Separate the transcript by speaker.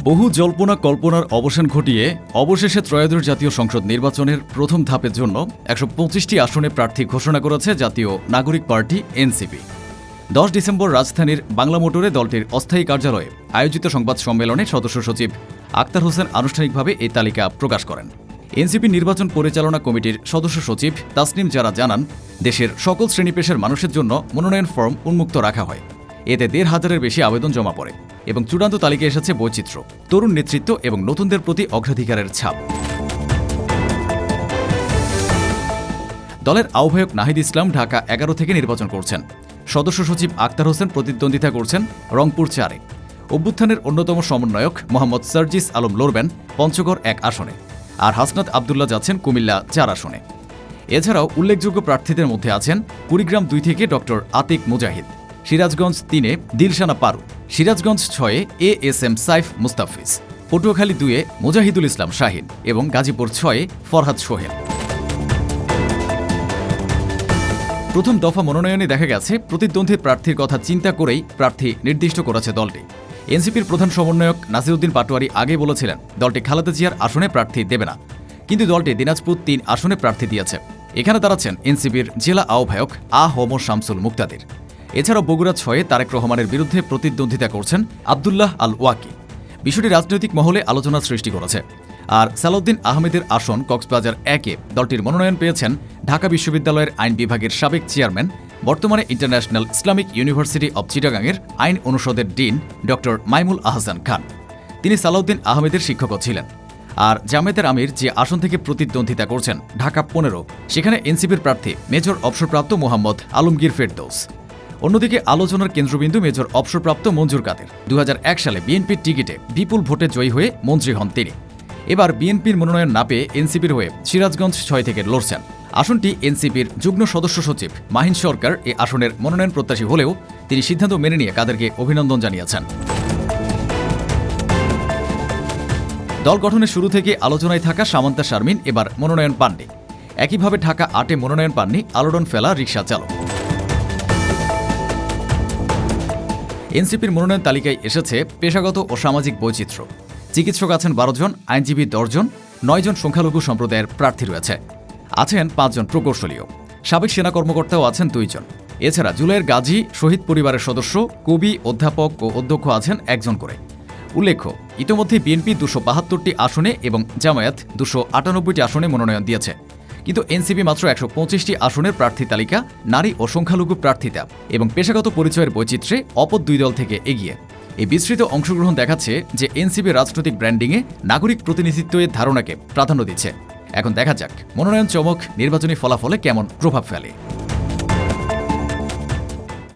Speaker 1: বহু জল্পনা কল্পনার অবসান ঘটিয়ে অবশেষে ত্রয়োদশ জাতীয় সংসদ নির্বাচনের প্রথম ধাপের জন্য ১২৫টি আসনে প্রার্থী ঘোষণা করেছে জাতীয় নাগরিক পার্টি এনসিপি। 10 ডিসেম্বর রাজধানীর বাংলা মোটরে দলটির অস্থায়ী কার্যালয়ে আয়োজিত সংবাদ সম্মেলনে সদস্য সচিব আক্তার হোসেন আনুষ্ঠানিকভাবে এই তালিকা প্রকাশ করেন। এনসিপি নির্বাচন পরিচালনা কমিটির সদস্য সচিব তাসনিম জারা জানান, দেশের সকল শ্রেণী পেশার মানুষের জন্য মনোনয়ন ফর্ম উন্মুক্ত রাখা হয়। এতে ১,৫০০-এর বেশি আবেদন জমা পড়ে এবং চূড়ান্ত তালিকায় এসেছে বৈচিত্র্য, তরুণ নেতৃত্ব এবং নতুনদের প্রতি অগ্রাধিকারের ছাপ। দলের আহ্বায়ক নাহিদ ইসলাম ঢাকা ১১ থেকে নির্বাচন করছেন। সদস্য সচিব আক্তার হোসেন প্রতিদ্বন্দ্বিতা করছেন রংপুর ৪-এ। অভ্যুত্থানের অন্যতম সমন্বয়ক মোহাম্মদ সার্জিস আলম লড়বেন পঞ্চগড় ১ আসনে, আর হাসনাত আবদুল্লাহ যাচ্ছেন কুমিল্লা ৪ আসনে। এছাড়াও উল্লেখযোগ্য প্রার্থীদের মধ্যে আছেন কুড়িগ্রাম ২ থেকে ডক্টর আতিক মুজাহিদ, সিরাজগঞ্জ ৩-এ দিলশানা পারু, সিরাজগঞ্জ ৬-এ এএসএম সাইফ মুস্তাফিজ, পটুয়াখালী ২-এ মুজাহিদুল ইসলাম শাহিন এবং গাজীপুর ৬-এ ফরহাদ সোহেল। প্রথম দফা মনোনয়নে দেখা গেছে প্রতিদ্বন্দ্বী প্রার্থীর কথা চিন্তা করেই প্রার্থী নির্দিষ্ট করেছে দলটি। এনসিপির প্রধান সমন্বয়ক নাসিরউদ্দিন পাটোয়ারি আগে বলেছিলেন দলটি খালেদা জিয়ার আসনে প্রার্থী দেবে না, কিন্তু দলটি দিনাজপুর ৩ আসনে প্রার্থী দিয়েছে। এখানে দাঁড়াচ্ছেন এনসিপির জেলা আহ্বায়ক আ.হ.ম শামসুল মুক্তাদির। এছাড়াও বগুড়া ৬-এ তারেক রহমানের বিরুদ্ধে প্রতিদ্বন্দ্বিতা করছেন আবদুল্লাহ আল ওয়াকি। বিষয়টি রাজনৈতিক মহলে আলোচনার সৃষ্টি করেছে। আর সালাউদ্দিন আহমেদের আসন কক্সবাজার ১-এ দলটির মনোনয়ন পেয়েছেন ঢাকা বিশ্ববিদ্যালয়ের আইন বিভাগের সাবেক চেয়ারম্যান, বর্তমানে ইন্টারন্যাশনাল ইসলামিক ইউনিভার্সিটি অব চিটাগাংয়ের আইন অনুষদের ডিন ড মাইমুল আহসান খান। তিনি সালাউদ্দিন আহমেদের শিক্ষকও ছিলেন। আর জামায়াতের আমির যে আসন থেকে প্রতিদ্বন্দ্বিতা করছেন ঢাকা ১৫, সেখানে এনসিপির প্রার্থী মেজর অবসরপ্রাপ্ত মোহাম্মদ আলমগীর ফেরদৌস। অন্যদিকে আলোচনার কেন্দ্রবিন্দু মেজর অবসরপ্রাপ্ত মঞ্জুর কাদের। ২০০১ সালে বিএনপির টিকিটে বিপুল ভোটে জয়ী হয়ে মন্ত্রী হন তিনি। এবার বিএনপির মনোনয়ন না পেয়ে এনসিপির হয়ে সিরাজগঞ্জ ৬ থেকে লড়ছেন। আসনটি এনসিপির যুগ্ম সদস্য সচিব মাহিন সরকার এ আসনের মনোনয়ন প্রত্যাশী হলেও তিনি সিদ্ধান্ত মেনে নিয়ে কাদেরকে অভিনন্দন জানিয়েছেন। দল গঠনের শুরু থেকে আলোচনায় থাকা সামান্তা শারমিন এবার মনোনয়ন পাননি। একইভাবে ঢাকা ৮-এ মনোনয়ন পাননি আলোড়ন ফেলা রিকশা চালক। এনসিপির মনোনয়ন তালিকায় এসেছে পেশাগত ও সামাজিক বৈচিত্র্য। চিকিৎসক আছেন ১২ জন, আইনজীবী ১০ জন, ৯ জন সংখ্যালঘু সম্প্রদায়ের প্রার্থী রয়েছে। আছেন ৫ জন প্রকৌশলীও, সাবেক সেনা কর্মকর্তাও আছেন ২ জন। এছাড়া জুলাইয়ের গাজী, শহীদ পরিবারের সদস্য, কবি, অধ্যাপক ও অধ্যক্ষ আছেন ১ জন করে। উল্লেখ্য, ইতোমধ্যে বিএনপি ২৭২টি আসনে এবং জামায়াত ২৯৮টি আসনে মনোনয়ন দিয়েছে। কিন্তু এনসিপি মাত্র ১২৫টি আসনের প্রার্থী তালিকা নারী ও সংখ্যালঘু প্রার্থিতা এবং পেশাগত পরিচয়ের বৈচিত্র্যে অপর দুই দল থেকে এগিয়ে। এই বিস্তৃত অংশগ্রহণ দেখাচ্ছে যে এনসিপি রাজনৈতিক ব্র্যান্ডিংয়ে নাগরিক প্রতিনিধিত্বের ধারণাকে প্রাধান্য দিচ্ছে। এখন দেখা যাক মনোনয়ন চমক নির্বাচনী ফলাফলে কেমন প্রভাব ফেলে।